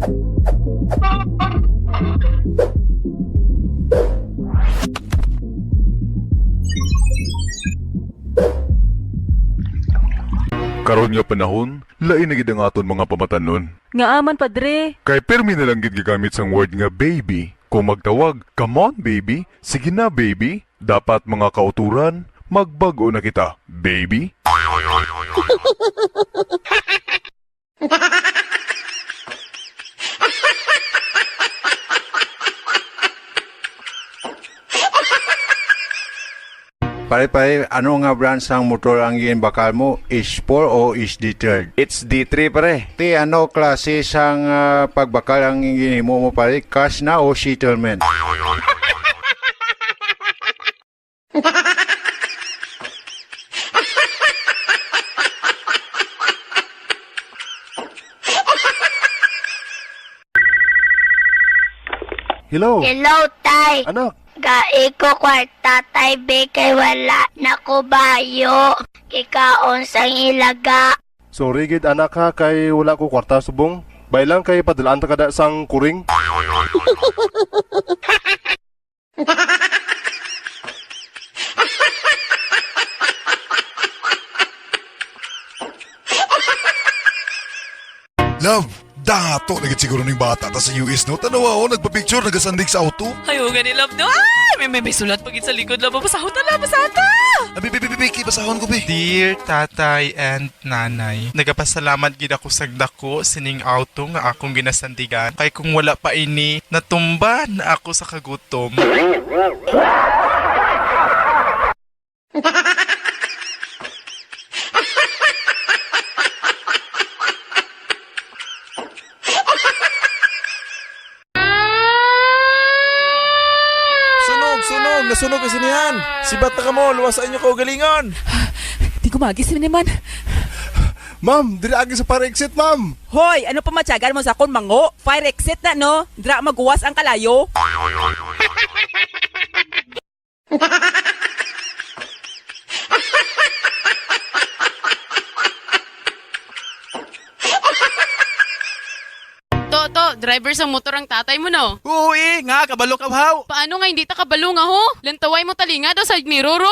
Karon nga panahon, lain na gid ang aton mga pamatanon. Nga aman, padre. Kay permi na lang gid gigamit sang word nga baby. Kung magtawag, come on baby, sige na baby. Dapat mga kauturan, magbago na kita, baby. Pare-pare, ano nga brand sang motor ang bakal mo? H4 o HD3? It's D3 pare. Ti ano klase sang pagbakal ang ginimo mo pare? Cash na o settlement? Hello, Hello, Tay. anak. Gaiko kwarta, Tay, be, kay wala na ko bayo. Kikaon sang ilaga. Sorry gid anak ha, kay wala ko kwarta subong. Bailang kay padalaan ta kada sang kuring. Love, dato nagit siguro ng bata ta sa US no. Tanawa ako, nagpa-picture, nagasandig sa auto. Ayaw gani love no. Ay, may sulat pagit sa likod love. Pasahot na lang, pasahota. Biki, basahon ko be. Dear tatay and nanay, nagapasalamat gid ako sa dako sining auto nga akong ginasandigan. Kay kung wala pa ini, natumba na ako sa kagutom. Sunog! Nasunog kasi niyan! Sibat na ka mo! Luwasan niyo ko galingon! Di ko magis naman. Ma'am, dili agi sa para exit, ma'am. Hoy, ano pa matyagan mo sa kon mango? Fire exit na, no? Dra maguwas ang kalayo. Driver sa motor ang tatay mo no? Uy, nga, kabalo ka haw! Paano nga hindi ta kabalo nga ho? Lantaway mo talinga daw sa ni Roro?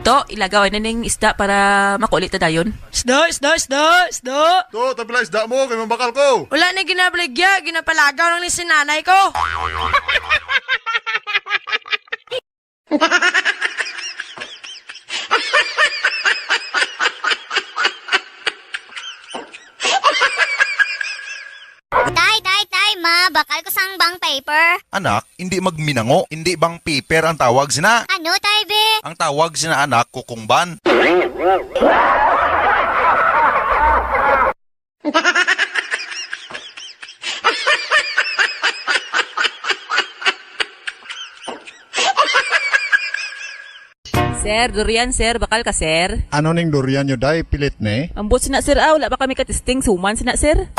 To, ilagaw na ning isda para makulit na dayon. Isda! To, tapila isda mo, kay mabakal ko. Wala na ginabligya, ginapalagaw lang ni sinanay ko. Tay, ma, bakal ko sang bang paper. Anak, hindi magminango, hindi bang paper ang tawag sina. Ano, Tay, be? Ang tawag sina anak, kukungban. Sir, durian sir, bakal ka sir. Ano ning durian nyo day? Pilit ne? Ambot sina sir, wala pa kami katisting suman sina sir.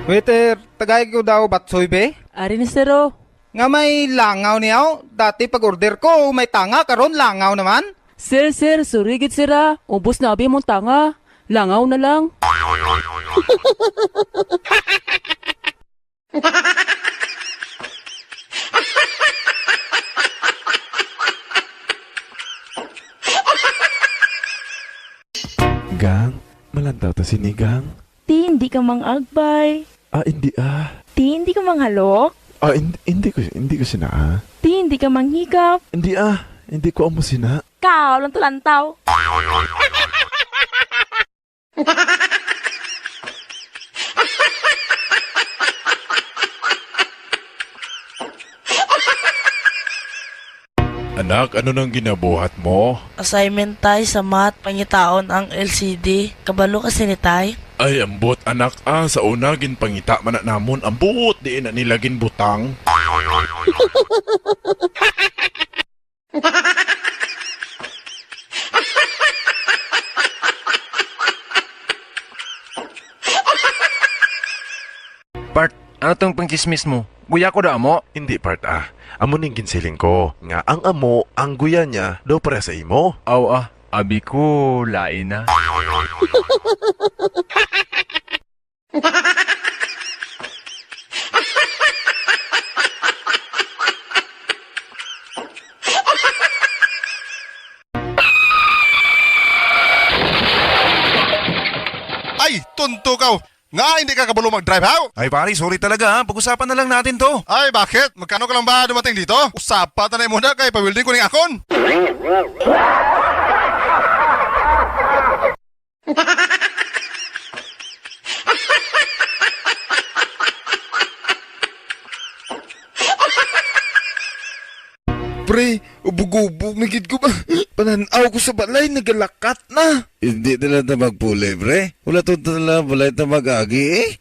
Waiter, tagay ko daw batsoy be? Ari ni sir oh. Nga may langaw niyaw. Dati pag order ko, may tanga, karon langaw naman. Sir, sorry gid sir ah. Ubos na abi mong tanga. Langaw na lang. Gang, malantaw ta sinigang. Ti, hindi ka mang-agbay. Hindi Ti, hindi ka manghalok. Hindi ko sina Ti, hindi ka manghigap. Hindi ko amo sina. Kao, lantaw-lantaw. Anak, ano nang ginabuhat mo? Assignment tay sa math, pangitaon ang LCD. Kabalo kasi ni tay. Ay, ambot anak sa una ginpangita man na namon, ambot di na nila ginbutang. Ano tong pangchismis mo? Guya ko da mo? Hindi part ah. Amo ning ginsiling ko. Nga ang amo, ang guya niya, daw para sa imo. Aw abi ko lain na. Ay, tunto ka. Nga, hindi ka kabalo mag-drive, how? Ay, pare, sorry talaga, ha? Pag-usapan na lang natin to. Ay, bakit? Magkano ka lang ba dumating dito? Usapan na muna kay pawilding ko ng akon. Pre, ubog-ubog, migid ko ba? Pananaw ko sa balay, nagalakat na. Hindi talaga magpuli, pre. Wala to talaga balay na mag-agi eh.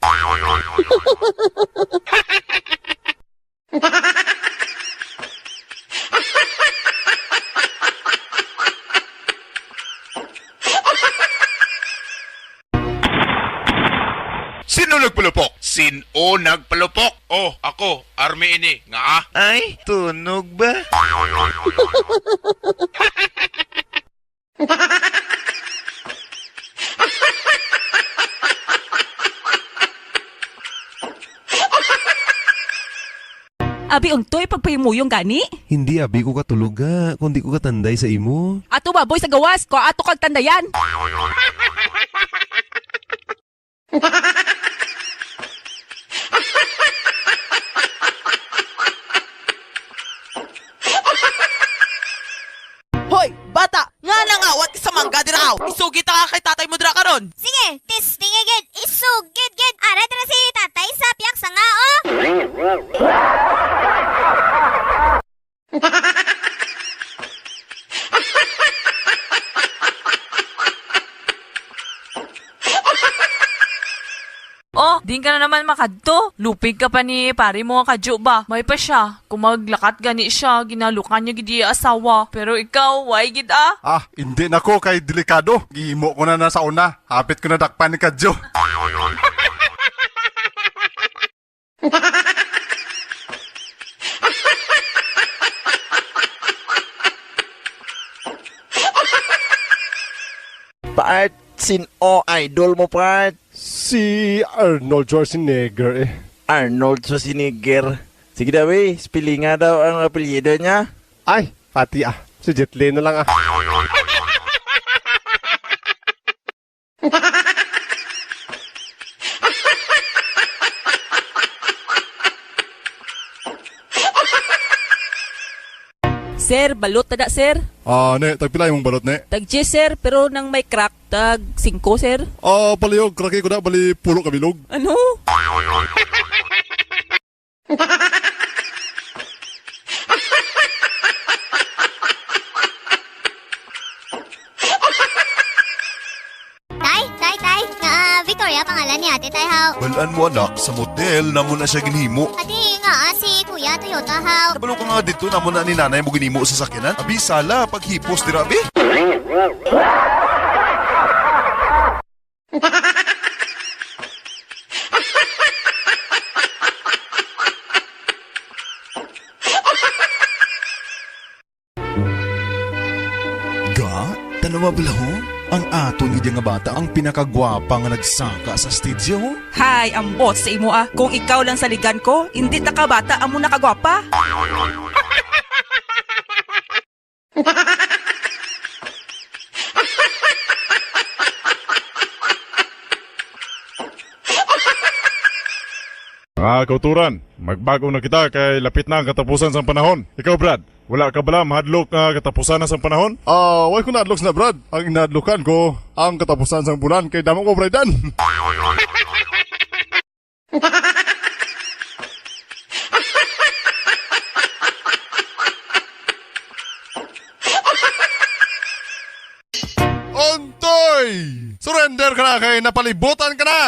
Sino nagpalupok? Sino nagpalupok? Oh, ako, army ini. Nga ah. Ay, tunog ba? Abi untoy pagpahimuyong gani? Hindi abi ko katulog ga, kundi ko katanday sa imo. Ato baboy sa gawas, ko ato kag tandayan. Hoy, bata! Nga nangawat ka sa mangga diraw! Isugi ta ka kay tatay mo dira karon! Sige, tistingigid, isugid-gid. Aray dira si tatay sa piyak sa nga, oh! Oh, di ka na naman makadto. Lupig ka pa ni pare mo nga kadyo ba? May pa siya. Kung maglakat gani siya, ginalukan niya gidi asawa. Pero ikaw, why gid ah? Ah, hindi na ko kay delikado. Gihimo ko na sa una. Hapit ko na dakpan ni Kadyo. Part, sino idol mo, part? Si Arnold Schwarzenegger eh. Arnold Schwarzenegger. Sige daw eh, spelling nga daw ang apelyido niya. Ay, pati ah. Si Jet Li na lang ah. Sir, balot tada sir. Ah, ne, tagpila yung balot, ne? Tag 10 sir, pero nang may crack, tag 5 sir. Ah, paliyog, kraki ko na, bali pulo kabilog. Ano? Tay, Victoria pangalan ni ate tay haw. Balaan mo anak, sa motel na mo na siya ginhimo. Ati nga si Kuya Toyota haw. Kabalo ka nga dito na mo na ni nanay mo ginhimo sa sakyanan. Abi, sala, paghipos dira, abi. Ga, tanawa bala ho? Ang aton gid nga bata ang pinakagwapa nga nagsaka sa stage ho. Hay, ang boss sa imo ah. Kung ikaw lang sa ligan ko, hindi ta ka bata, amo na kagwapa. Kauturan, magbago na kita kay lapit na ang katapusan sa panahon. Ikaw Brad, wala ka bala mahadlok nga katapusan na sa panahon? Ah, why ko na-adlok na, Brad? Ang inadlokan ko, ang katapusan sa bulan kay damo ko, Bradan. Ontoy! Surrender ka na kay napalibutan ka na!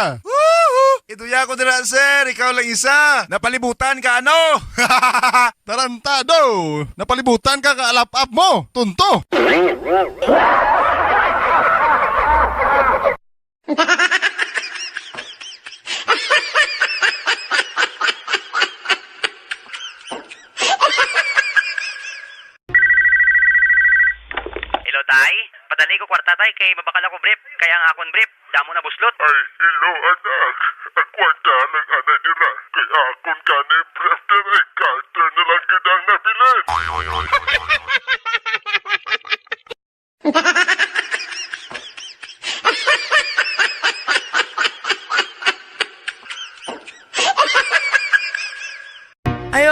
Ituya ko dira, sir. Ikaw lang isa. Napalibutan ka ano? Tarantado! Napalibutan ka kaalap-ap mo! Tunto! Hello, tay. Padali ko kwarta, tay, kay mabakal ako brief. Kaya ang akon brief, damo na buslot. Ay, hello anak. Ang kwarta ng anak nila. Kaya akong kanay brief na carter na lang kitang nabilin.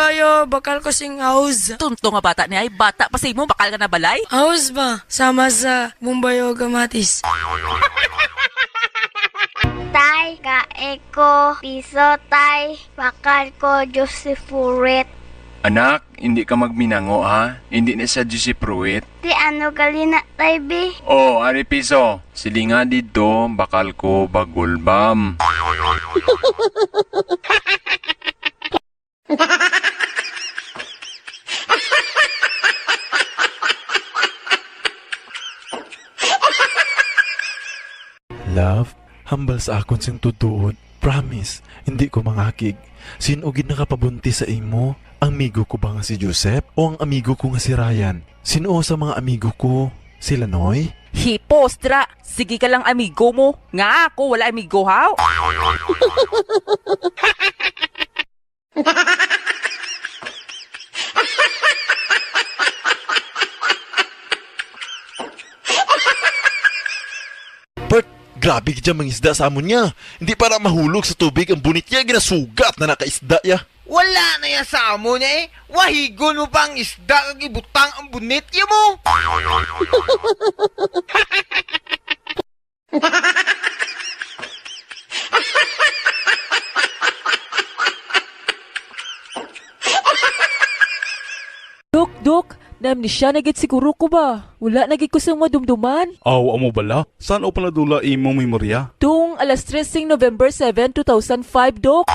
Ayo, bakal ko sing house. Tunto nga bata niya ay bata pa sa imo, bakal ka na balay. House ba? Sama sa Mumbai o Gamatis. Tay, kae ko, piso tay, bakal ko Josephuret. Anak, hindi ka magminango ha? Hindi na sa Jose Pruitt. Di ano galina tay be? Oh, ari piso. Sili nga dito, bakal ko bagulbam. Love, hambal sa akon sing tutuod. Promise, hindi ko mangakig. Sinugid nakapabunti sa imo. Amigo ko ba nga si Joseph o ang amigo ko nga si Ryan? Sino sa mga amigo ko? Sila Noy? Hipostra, sige ka lang amigo mo. Nga ako, wala amigo haw. Bert, grabe ka dyan mangisda sa amon niya. Hindi para mahulog sa tubig ang bunit niya, ginasugat na nakaisda ya. Wala na yan sa amo niya eh. Wahigon mo pa ang isda kag ibutang ang bunit niya mo. Dok, na-amnesia na gid siguro ko ba? Wala na gid ko sa madumduman. Aw, amo bala? Saan o pala dula imong memorya? Tung alas 3 sing November 7, 2005, Dok.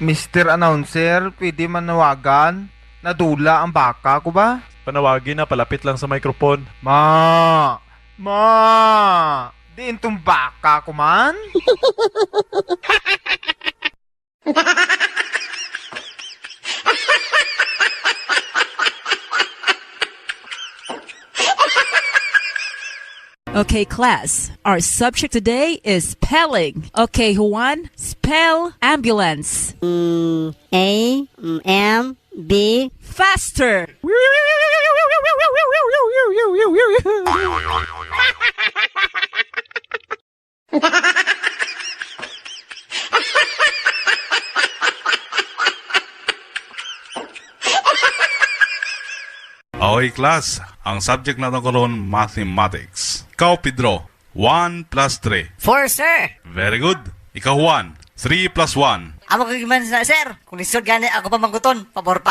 Mr. Announcer, pwede manawagan? Nadula ang baka ko ba? Panawagin na, palapit lang sa microphone. Ma! Di intong baka ko man? Okay, class. Our subject today is spelling. Okay, Juan, spell ambulance. A-M-B. Faster. Okay, class. Ang subject natin karon mathematics. Ikaw, Pedro. 1 plus 3. 4, sir. Very good. Ikaw, Juan. 3 plus 1. Amo kagiman na, sir. Kung lisod gani ako pa mangguton, pabor.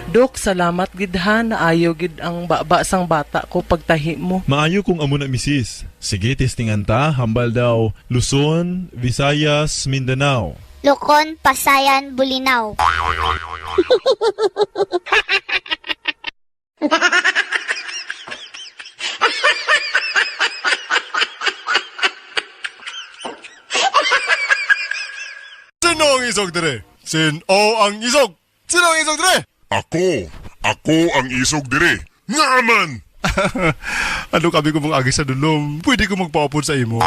Dok, salamat gid ha na ayaw gid ang sang bata ko pagtahi mo. Maayo kung amo na misis. Sige, testingan ta. Hambal daw. Luzon, Visayas, Mindanao. Lukon, Pasayan, Bulinaw. Sino ang isog dire? Sino ang isog? Sino ang isog dire? Ako ang isog dire. Nga man! Ano kami ko mong agi sa dulom? Pwede ko magpaupod sa imo?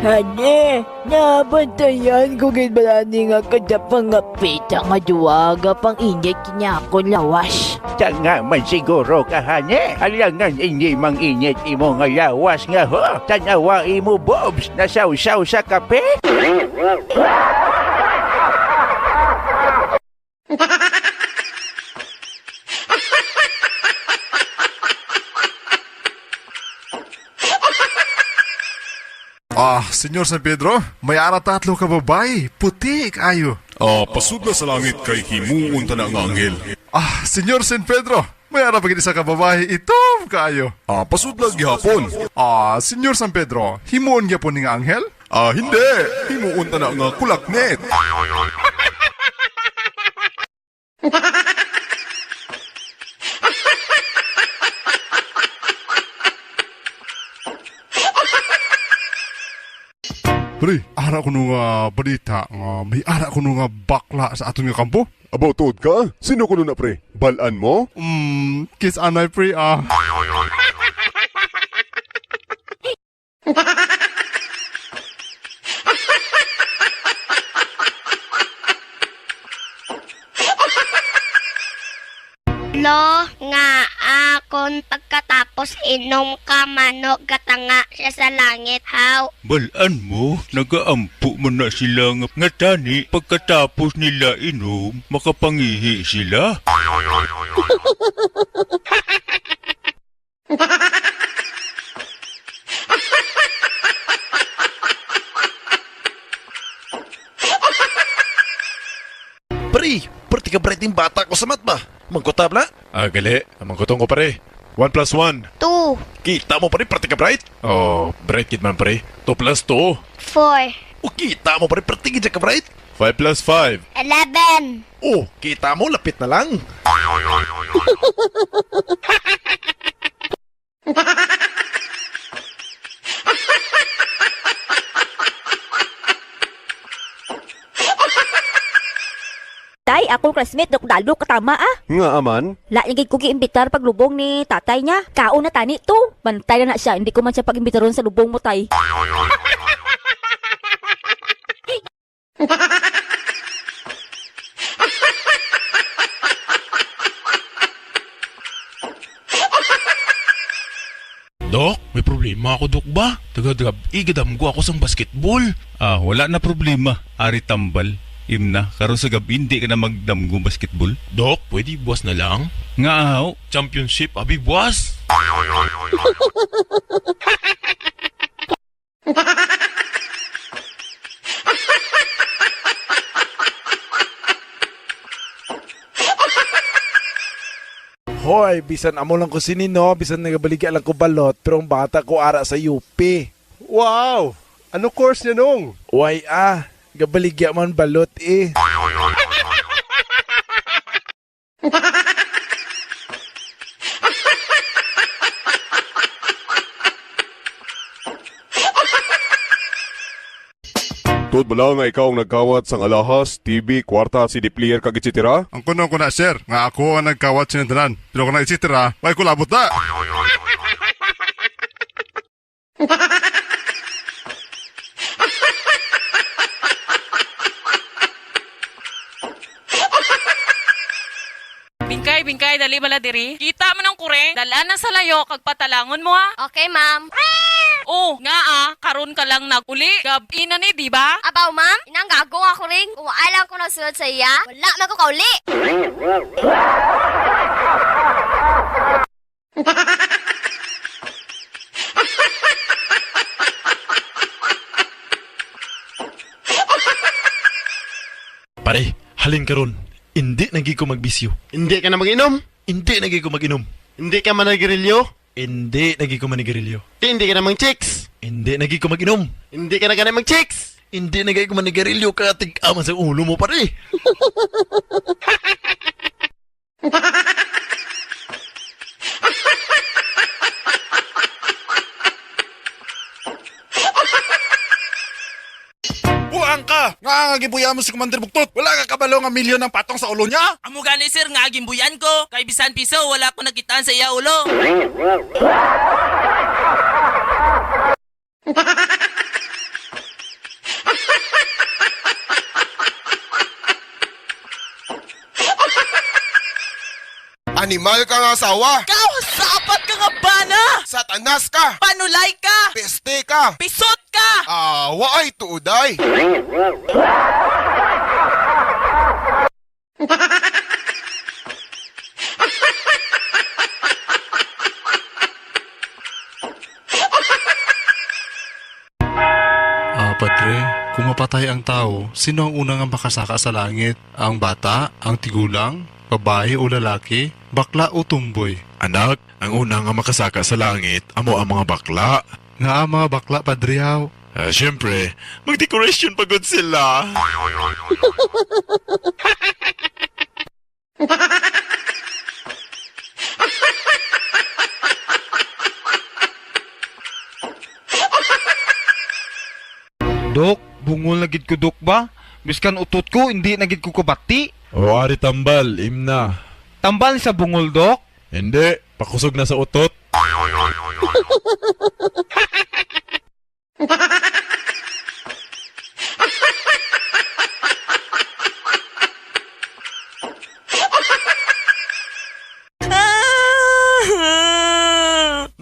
Hane, nabantayan ko gid balani nga kada pangapita nga duwaga pang init niya ako lawas. Tanga man siguro ka, Hane. Alangan hindi mang init imo nga lawas nga ho. Tanawa imo, Bobs, nasawsaw sa kape. Senyor San Pedro, may ara tatlo ka babay. Puti, kayo. Pasud na sa langit kay himuon ta na nga anghel. Senyor San Pedro, may arapagin isa ka babae itom kaayo. Pasud lang gihapon. Senyor San Pedro, himuon niya po ni nga anghel? Hindi. Himuon ta na nga kulaknet. Pre, ara ko nung balita, may ara ko nung bakla sa aton nga kampo. About tod ka? Sino ko na pre? Balaan mo? Kiss anay pre, Lo nga akon pagkatapos inom ka manok gatanga siya sa langit. How? Balaan mo, nagaampo mo na sila nga tani pagkatapos nila inom, makapangihi sila. Pre, perti ka breting bata ko sa matba. Mangkutab na? Gali, mangkutong ko pare. 1 plus 1. 2. Kita mo pare, perti ka bright? Bright kid man pare. 2 plus 2. 4. Kita mo pare, perti ka bright? 5 plus 5. 11. Kita mo, lapit na lang. Tay, ako classmate, dalo katama Nga aman? La niya ko giimbitar pag lubong ni tatay niya. Kaon na tani to. Bantay na siya, hindi ko man siya pag-imbitaron sa lubong mo, tay. Dok, may problema ako, Dok ba? Tagadagab, igadam ko ako sa basketball. Wala na problema. Ari tambal. Imna, karon sa gabi hindi ka na magdamgo basketball. Dok, pwede buwas na lang? Nga ahaw. Championship, abi buwas. Hoy, bisan amo lang ko sinino, bisan nagabaligya lang ko balot, pero ang bata ko ara sa UP. Wow! Ano course niya nung? Why gabaligya man balot eh. Tod bala nga ikaw ang nagkawat sang alahas, TV, kwarta, CD player kag etc. Ang kuno ko na, sir, nga ako ang nagkawat sa tanan. Pero kung na-etc., may kulabot na. Bingkay, dali bala diri. Kita mo ng kureng, dalaan na sa layo, kag patalangon mo Okay, ma'am. Karon ka lang naguli. Gabi na ni, di ba? Abaw, ma'am? Inang gago ako rin. Kung alam ko nagsunod sa iya, wala man ko kauli. Pare, halin karon. Hindi nagi ko magbisyo. Hindi ka na mag-inom? Hindi nagi ko mag-inom. Hindi ka managrilyo? Hindi nagi ko manigarilyo. Hindi ka na mag-chicks? Hindi nagi ko mag-inom. Hindi ka na ganang mag-chicks? Hindi nagi ko manigarilyo ka tig-aman sa ulo mo pare. Buang ka! Nga gibuya mo si Commander Buktot. Wala ka kabalo nga milyon ng patong sa ulo niya? Amo gani sir nga gimbuyan ko. Kay bisan piso wala ko nakitaan sa iya ulo. Animal ka nga asawa! Ikaw, sapat ka nga bana! Satanas ka! Panulay ka! Peste ka! Pisot ka! Waay tuuday! Padre, Kung mapatay ang tao, sino ang unang makasaka sa langit? Ang bata, ang tigulang, babae o lalaki, bakla o tumboy? Anak, ang una nga makasaka sa langit, amo ang mga bakla. Nga ang mga bakla, padriyaw. Siyempre, mag-decoration pagod sila. Dok, bungol na gid ko dok ba? Biskan utot ko, hindi na gid ko kabati. O ari tambal, imna. Tambal sa bungol, dok? Hindi, pakusog na sa utot.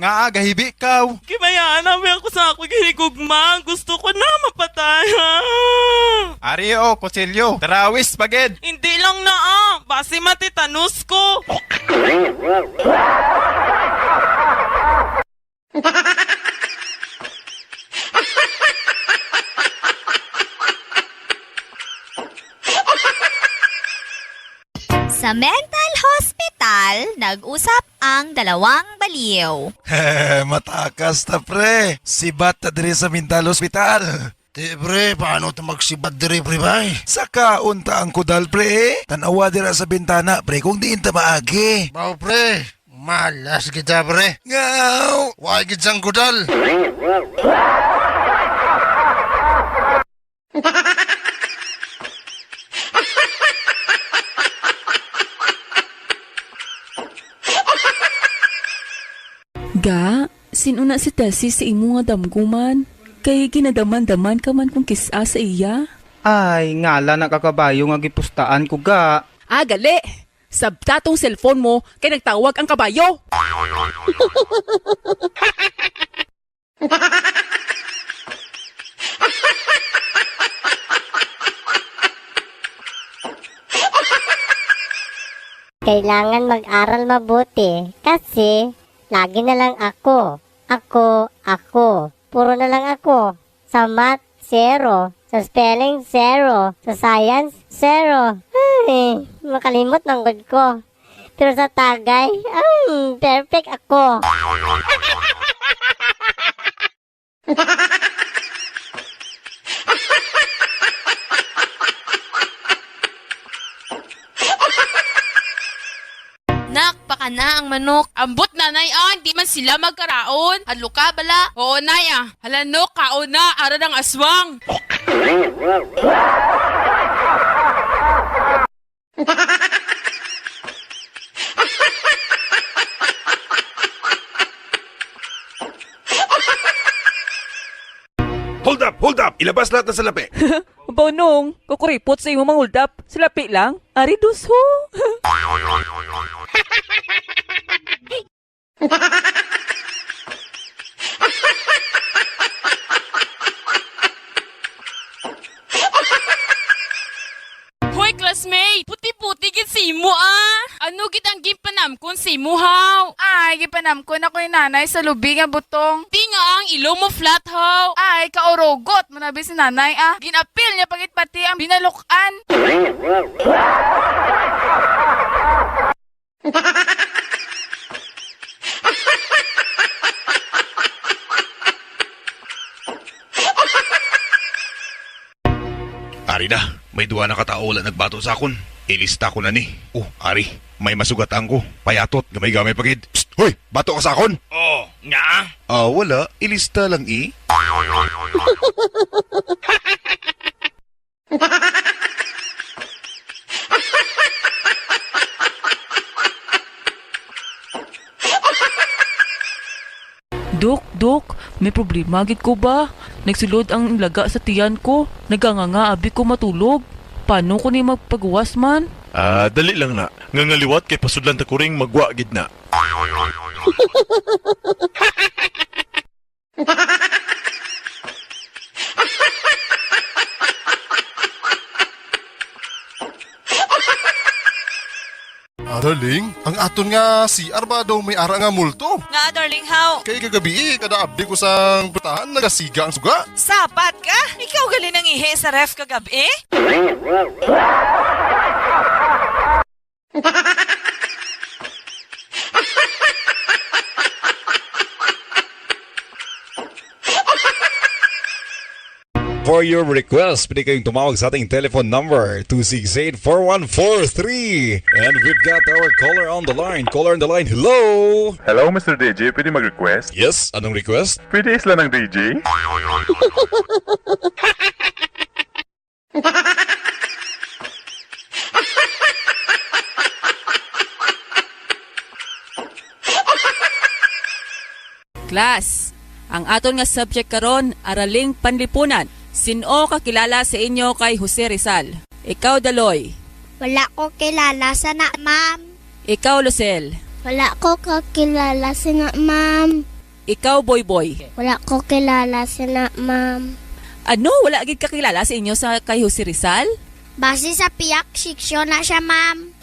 Nga gahibi kaw. Kimayaan namin ako sa ako ginigugma. Gusto ko na mapatay. Ari o, Kusilyo. Tarawis pagid. Hindi lang na Basi matitanus ko. Sa mental hospital, nag-usap ang dalawang baliw. Matakas ta pre. Sibat ta diri sa mental hospital. Di pre, paano ta magsibat diri pre bay? Sa kaunta ang kudal pre. Tanawa dira sa bintana pre kung diin ta maagi. Bao pre, malas kita pre. Ngaw, why gid sang kudal? Ga, sinuna si Tessie sa imo nga damguman. Kay ginadaman-daman ka man kung kisa sa iya. Ay, ngala na kakabayo nga gipustaan ko ga. Gali! Sa tatong cellphone mo, kay nagtawag ang kabayo. Kailangan mag-aral mabuti kasi lagi na lang ako. Puro na lang ako. Sa math, 0. Sa spelling, 0. Sa science, 0. Ay, makalimot ng god ko. Pero sa tagay, perfect ako. Nak, baka na ang manok. Ambot na, nay, hindi man sila magkaraon. Hadlo ka, bala? Oo, nay, Hala, no, kaon na, ara ng aswang. Hold up! Ilabas lahat na salapi. Bonong, kukuripot sa imo manguldap. Silapi lang. Ari duso. Hoy, classmate! Puti-puti gid si mo, Ano gid ang gipanamkon si mo, haw? Ay, gipanamkon ako yung nanay sa lubi nga butong. Di nga ang ilo mo flat, haw. Ay, kaurogot. Manabi si nanay, Ginapil niya pagit pati ang binalukan. Ari na, may duwa na katao wala nagbato sa akon. Ilista ko na ni. Ari, may masugatan ko. Payatot, gamay-gamay pagid. Psst, hoy, bato ka sa akon. Nga? Wala, ilista lang Dok, may problema gid ko ba? Nagsulod ang laga sa tiyan ko. Naganganga abi ko matulog. Paano ko ni magpagawas man? Dali lang na. Ngangaliwat kay pasudlan ta kuring magwa gid na. Darling, ang aton nga CR ba daw may ara nga multo? Nga, darling, how? Kay kagabi, kada abdi ko sang putahan, nagasiga ang suga. Sapat ka? Ikaw gali nang ihi sa ref kagabi? For your request, pwede kayong tumawag sa ating telephone number 268-4143. And we've got our caller on the line. Caller on the line, hello! Hello, Mr. DJ. Pwede mag-request? Yes, anong request? Pwede isla ng DJ? Class, ang aton nga subject karon araling panlipunan. Sino kakilala sa inyo kay Jose Rizal? Ikaw, Daloy. Wala ko kilala sa na, ma'am. Ikaw, Lucel. Wala ko kakilala sa na, ma'am. Ikaw, Boy. Wala ko kilala sa na, ma'am. Ano? Wala agad kakilala sa inyo sa kay Jose Rizal? Base sa piyak siksyon na siya, ma'am.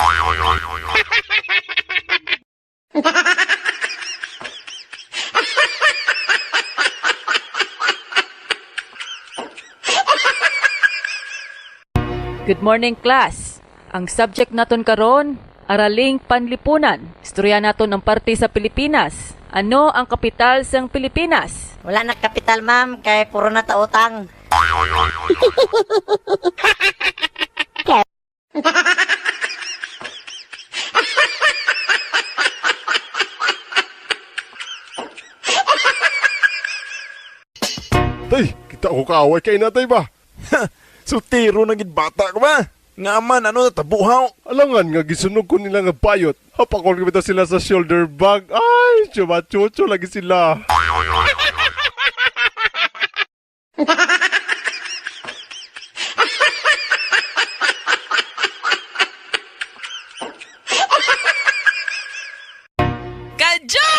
Good morning, class. Ang subject naton karon, araling panlipunan. Istorya naton ang parte sa Pilipinas. Ano ang kapital sang Pilipinas? Wala na kapital, ma'am, kay puro na tautang. Tay, kita ko kaaway kay natay ba? Sultiro na gid bata ko ba? Nga man, ano natabuhaw? Alangan nga gisunog ko nila nga bayot. Hapakol ko sila sa shoulder bag. Ay, chumachucho lagi sila. Kadyo!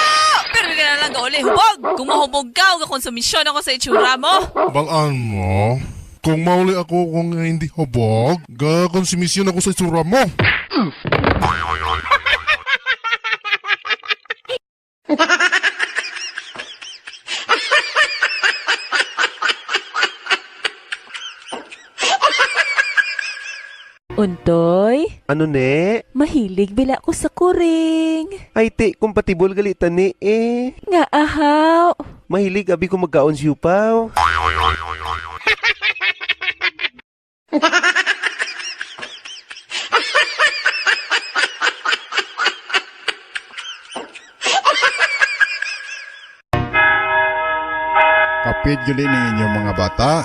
Pero ka na lang gauli, hubog! Kung mahubog ka, konsumisyon ako sa itsura mo. Balaan mo? Kung mauli ako kung hindi hubog, gakonsumisyon ako sa itsura mo. Untoy? Ano ne? Mahilig bila ko sa kuring. Ay te, compatible galitan ni eh. Nga ahaw. Mahilig abi ko magkaon siyupaw. Kapit gali ng inyong mga bata.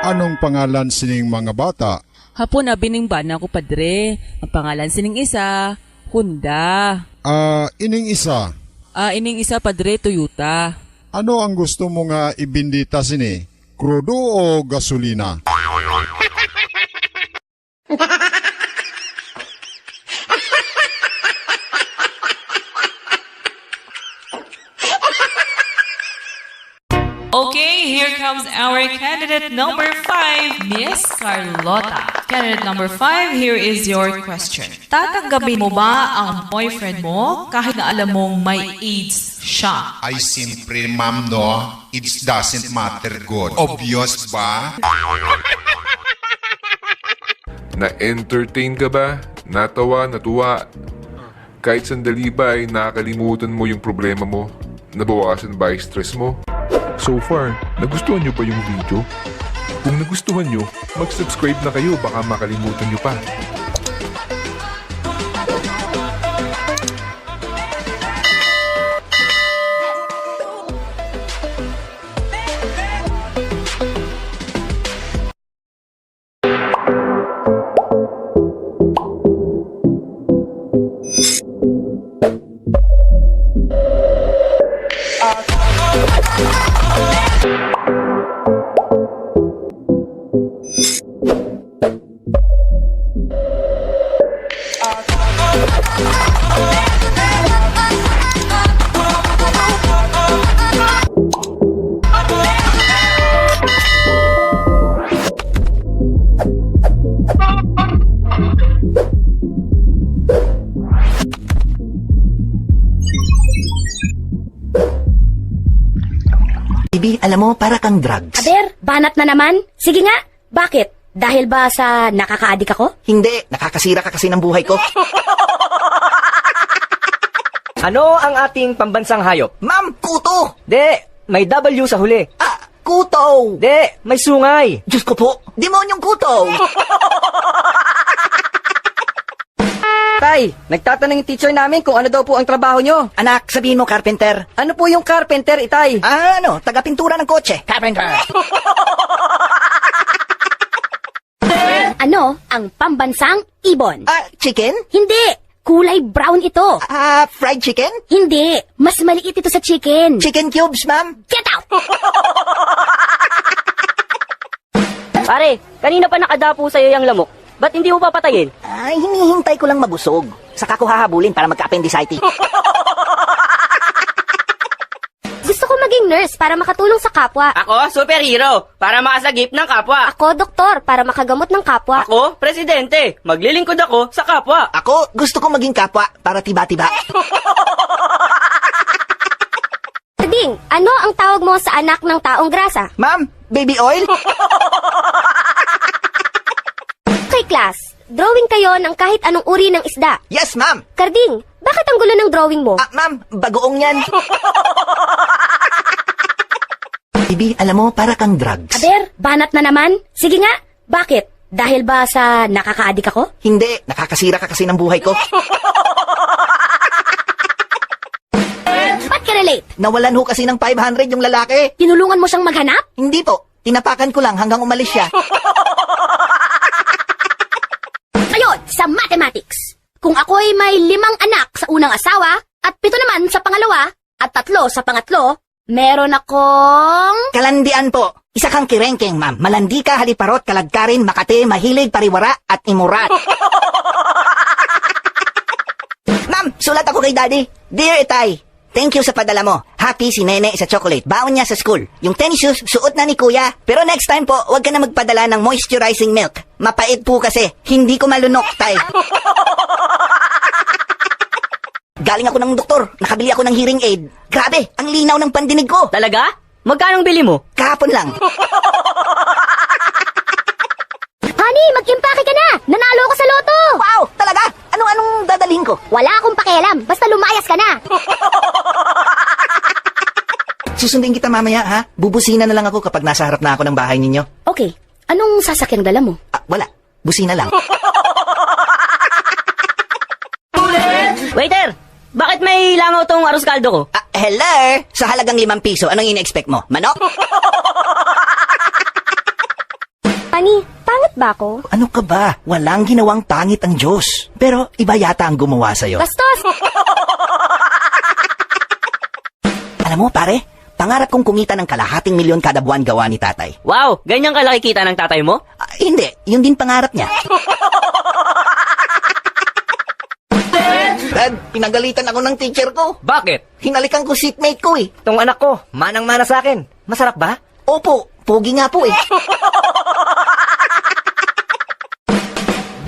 Anong pangalan sining mga bata? Hapon na biningbana ko, padre. Ang pangalan sining isa, Honda. Ining isa. Ining isa, padre, Toyota. Ano ang gusto mo nga ibindita sini? Krudo o gasolina? Okay, here comes our candidate number 5, Miss Carlota. Candidate number 5, here is your question. Tatanggapin mo ba ang boyfriend mo kahit na alam mong may AIDS siya? Ay, simpre, ma'am, no? It doesn't matter good. Obvious ba? Na-entertain ka ba? Natawa, natuwa? Kahit sandali ba ay nakakalimutan mo yung problema mo? Nabawasan ba yung stress mo? So far, nagustuhan nyo ba yung video? Kung nagustuhan nyo, mag-subscribe na kayo, baka makalimutan nyo pa. Bibi, alam mo, para kang drugs. Aber, banat na naman. Sige nga, bakit? Dahil ba sa nakaka-addict ako? Hindi, nakakasira ka kasi ng buhay ko. Ano ang ating pambansang hayop? Ma'am, kuto! De, may W sa huli. Kuto! De, may sungay. Diyos ko po, demonyong kuto! Tay, nagtatanong yung teacher namin kung ano daw po ang trabaho nyo. Anak, sabihin mo, carpenter. Ano po yung carpenter, itay? Taga-pintura ng kotse. Carpenter. Ano ang pambansang ibon? Chicken? Hindi. Kulay brown ito. Fried chicken? Hindi. Mas maliit ito sa chicken. Chicken cubes, ma'am. Get out! Pare, kanina pa nakadapo sa'yo yung lamok. Ba't hindi mo papatayin? Ay, hinihintay ko lang mabusog. Saka ko hahabulin para magka-appendicitis. Gusto ko maging nurse para makatulong sa kapwa. Ako, superhero, para makasagip ng kapwa. Ako, doktor, para makagamot ng kapwa. Ako, presidente, maglilingkod ako sa kapwa. Ako, gusto ko maging kapwa para tiba-tiba. Ding, ano ang tawag mo sa anak ng taong grasa? Ma'am, baby oil? Okay, class. Drawing kayo ng kahit anong uri ng isda. Yes, ma'am. Karding, bakit ang gulo ng drawing mo? Ma'am, bagoong yan. Bibi, alam mo, para kang drugs. Aber, banat na naman. Sige nga, bakit? Dahil ba sa nakaka-addict ako? Hindi, nakakasira ka kasi ng buhay ko. Ba't ka relate? Nawalan ho kasi ng 500 yung lalaki. Tinulungan mo siyang maghanap? Hindi po, tinapakan ko lang hanggang umalis siya. Ayun, sa mathematics. Kung ako'y may 5 anak sa unang asawa, at 7 naman sa pangalawa, at 3 sa pangatlo, meron akong... Kalandian po. Isa kang kirengkeng, ma'am. Malandi ka, haliparot, kalagkarin, makate, mahilig, pariwara, at imurat. Ma'am, sulat ako kay Daddy. Dear Itay, thank you sa padala mo. Happy si Nene sa chocolate. Baon niya sa school. Yung tennis shoes, suot na ni Kuya. Pero next time po, huwag ka na magpadala ng moisturizing milk. Mapait po kasi. Hindi ko malunok, Tay. Galing ako ng doktor. Nakabili ako ng hearing aid. Grabe, ang linaw ng pandinig ko. Talaga? Magkano bili mo? Kahapon lang. Honey, mag-impake ka na! Nanalo ko sa loto! Wow, talaga? Anong dadalhin ko? Wala akong pakialam, basta lumayas ka na! Susundin kita mamaya, ha? Bubusina na lang ako kapag nasa harap na ako ng bahay ninyo. Okay, anong sasakyan dala mo? Wala, busina lang. Waiter, bakit may langaw tong arroz caldo ko? Hello? Sa halagang 5 piso, anong ina-expect mo? Manok? Honey, pangit ba ako? Ano ka ba? Walang ginawang pangit ang Diyos. Pero iba yata ang gumawa sa'yo. Bastos! Alam mo, pare, pangarap kong kumita ng 250,000 kada buwan gawa ni tatay. Wow, ganyan kalaki kita ng tatay mo? Hindi, yun din pangarap niya. Dad, pinagalitan ako ng teacher ko. Bakit? Hinalikan ko seatmate ko eh. Tong anak ko, manang-mana sa akin. Masarap ba? Opo, pogi nga po eh.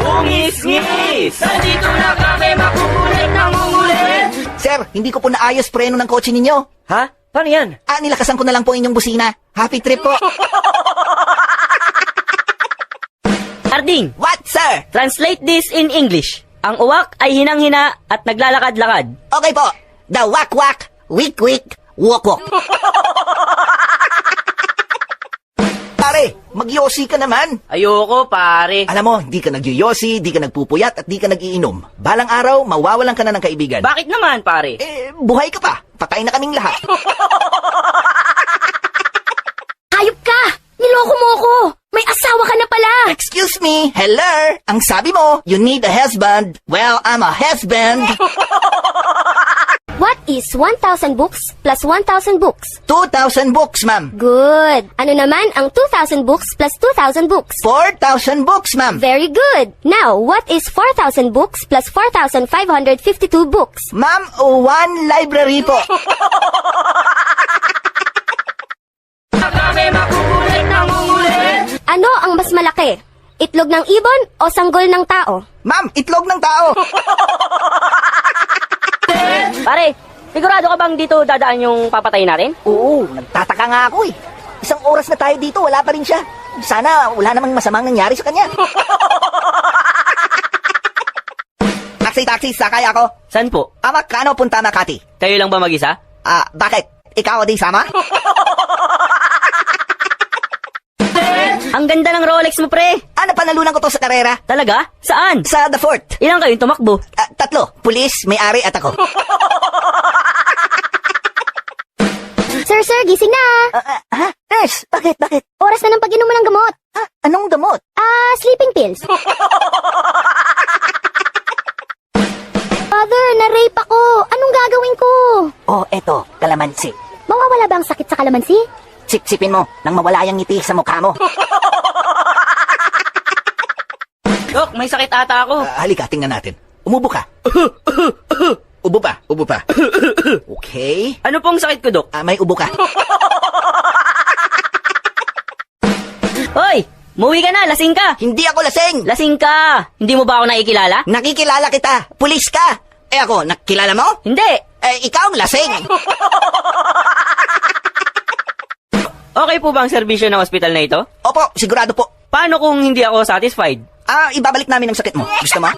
Bungis-ngis! Nandito na kami makukulit ng ungulit! Sir, hindi ko po naayos preno ng kotse ninyo. Ha? Paano yan? Nilakasan ko na lang po inyong busina. Happy trip po. Arding! What, sir? Translate this in English. Ang uwak ay hinang-hina at naglalakad-lakad. Okay po. The wak-wak, wik-wik, wok-wok. Pare, magyosi ka naman. Ayoko, pare. Alam mo, di ka nagyoyosi, di ka nagpupuyat, at di ka nagiinom. Balang araw, mawawalan ka na ng kaibigan. Bakit naman, pare? Buhay ka pa. Patay na kaming lahat. Hayop ka! Niloko mo ako! May asawa ka na pala! Excuse me, hello? Ang sabi mo, you need a husband. Well, I'm a husband. What is 1,000 books plus 1,000 books? 2,000 books, ma'am. Good. Ano naman ang 2,000 books plus 2,000 books? 4,000 books, ma'am. Very good. Now, what is 4,000 books plus 4,552 books? Ma'am, 1 library po. Ano ang mas malaki? Itlog ng ibon o sanggol ng tao? Ma'am, itlog ng tao. Pare, sigurado ka bang dito dadaan yung papatayin natin? Oo, nagtataka nga ako eh. Isang oras na tayo dito, wala pa rin siya. Sana wala namang masamang nangyari sa kanya. Taxi, sakay ako. Saan po? Makano punta Makati? Kayo lang ba mag-isa? Bakit? Ikaw din sama? Ang ganda ng Rolex mo, pre. Napanalunan ko to sa karera. Talaga? Saan? Sa The Fort. Ilang kayong tumakbo? 3. Pulis, may-ari at ako. Sir, gising na. Nurse, bakit? Oras na ng pag-inom mo ng gamot. Anong gamot? Sleeping pills. Father, na-rape ako. Anong gagawin ko? Eto, kalamansi. Mawawala ba ang sakit sa kalamansi? Sipsipin mo nang mawala yung ngiti sa mukha mo. Dok, may sakit ata ako. Halika, tingnan natin. Umubo ka. Ubo pa. Okay. Ano pong sakit ko, Dok? May ubo ka. Hoy! Muwi ka na, lasing ka! Hindi ako lasing! Lasing ka! Hindi mo ba ako nakikilala? Nakikilala kita! Pulis ka! Ako, nakilala mo? Hindi! Ikaw ang lasing! Okay po ba ang serbisyo ng ospital na ito? Opo, sigurado po. Paano kung hindi ako satisfied? Ibabalik namin ang sakit mo. Gusto mo?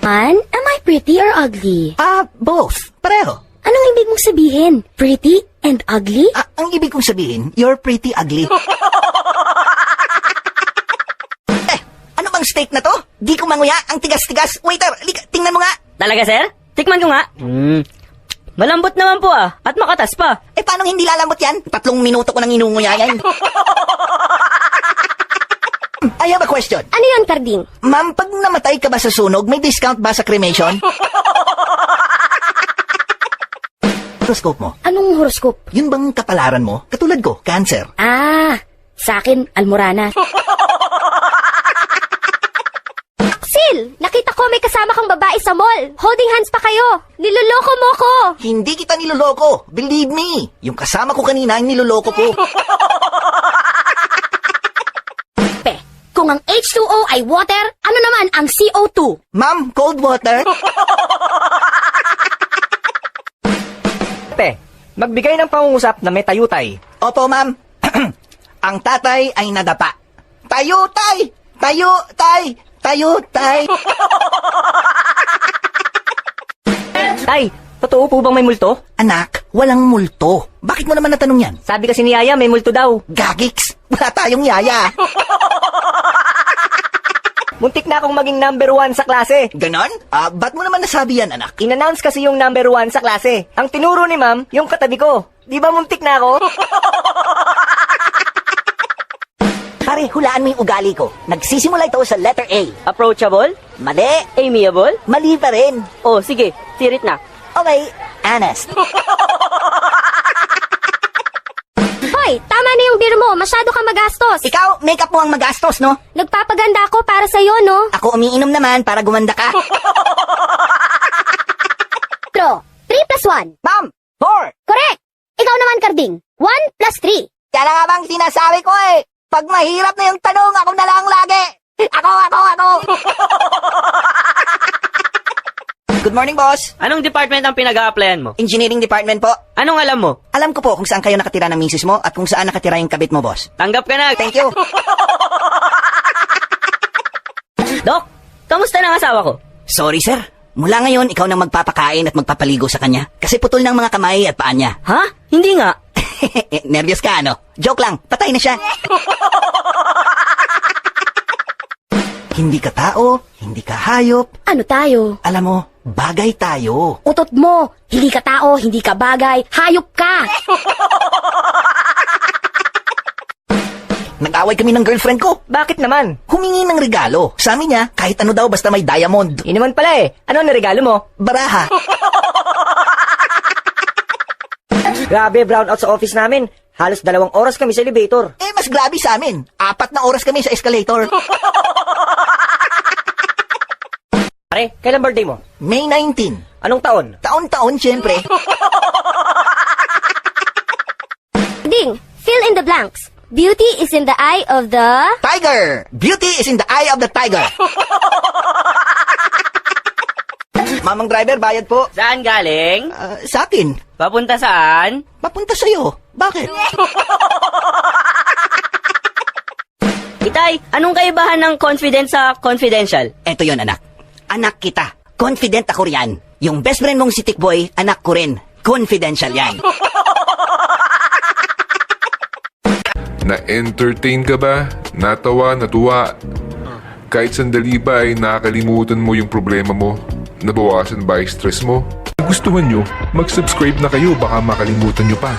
Man, am I pretty or ugly? Both. Pareho. Anong ibig mong sabihin? Pretty and ugly? Ang ibig kong sabihin, you're pretty ugly. Ano bang steak na to? Di ko manguya, ang tigas-tigas. Waiter, tingnan mo nga. Talaga, sir? Tikman ko nga. Malambot naman po at makatas pa. Paano hindi lalambot yan? 3 minuto ko nang inunguya yan. I have a question. Ano yun, Karding? Ma'am, pag namatay ka ba sa sunog, may discount ba sa cremation? Horoscope mo. Anong horoscope? Yun bang kapalaran mo? Katulad ko, cancer. Sa akin, almorana. Axel! Nakita ko may kasama kang babae sa mall. Holding hands pa kayo. Niloloko mo ko. Hindi kita niloloko. Believe me. Yung kasama ko kanina ang niloloko ko. Kung ang H2O ay water, ano naman ang CO2? Ma'am, cold water? Magbigay ng pangungusap na may tayutay. Opo, ma'am. Ang tatay ay nadapa. Tayutay! Tayutay! Tay, totoo po bang may multo? Anak, walang multo. Bakit mo naman natanong yan? Sabi kasi ni Yaya may multo daw. Gagiks! Wala tayong yaya. Muntik na akong maging number 1 sa klase. Ganon? Ba't mo naman nasabi yan, anak? In-announce kasi yung number 1 sa klase. Ang tinuro ni ma'am, yung katabi ko. Di ba muntik na ako? Pare, hulaan mo yung ugali ko. Nagsisimula ito sa letter A. Approachable? Mali. Amiable? Mali pa rin. Oh, sige. Tirit na. Okay, honest. Hoy, tama na yung beer mo. Masyado ka magastos. Ikaw, makeup mo ang magastos, no? Nagpapaganda ako para sa'yo, no? Ako umiinom naman para gumanda ka. 3 plus 1. Ma'am, 4. Correct! Ikaw naman, Karding. 1 plus 3. Kaya nga bang sinasabi ko eh. Pag mahirap na yung tanong, ako na lang lagi. Ako. Good morning, boss. Anong department ang pinag-a-applyan mo? Engineering department po. Anong alam mo? Alam ko po kung saan kayo nakatira ng misis mo at kung saan nakatira yung kabit mo, boss. Tanggap ka na. Thank you. Dok, kamusta na ang asawa ko? Sorry, sir. Mula ngayon, ikaw nang magpapakain at magpapaligo sa kanya. Kasi putol ng mga kamay at paa niya. Ha? Hindi nga. Nervyos ka, ano? Joke lang. Patay na siya. Hindi ka tao, hindi ka hayop. Ano tayo? Alam mo, bagay tayo. Utot mo. Hindi ka tao, hindi ka bagay. Hayop ka. Nag-away kami ng girlfriend ko. Bakit naman? Humingi ng regalo. Sabi niya, kahit ano daw basta may diamond. Yun naman pala eh. Ano ang regalo mo? Baraha. Grabe, brownout sa office namin. Halos 2 oras kami sa elevator. Mas grabe sa amin. 4 na oras kami sa escalator. Pare, kailan birthday mo? May 19. Anong taon? Taon-taon, syempre. Ding, fill in the blanks. Beauty is in the eye of the... Tiger! Beauty is in the eye of the tiger. Mamang driver, bayad po. Saan galing? Sa akin. Papunta saan? Papunta sa'yo. Bakit? Itay, anong kaibahan ng confident sa confidential? Eto yon anak. Anak kita. Confident ako riyan. Yung best friend mong si Tikboy, anak ko rin. Confidential yan. Na-entertain ka ba? Natawa, natuwa? Kahit sandali ba ay nakalimutan mo yung problema mo? Nabawasan ba yung stress mo? Kung gustuhan nyo, mag-subscribe na kayo baka makalimutan nyo pa.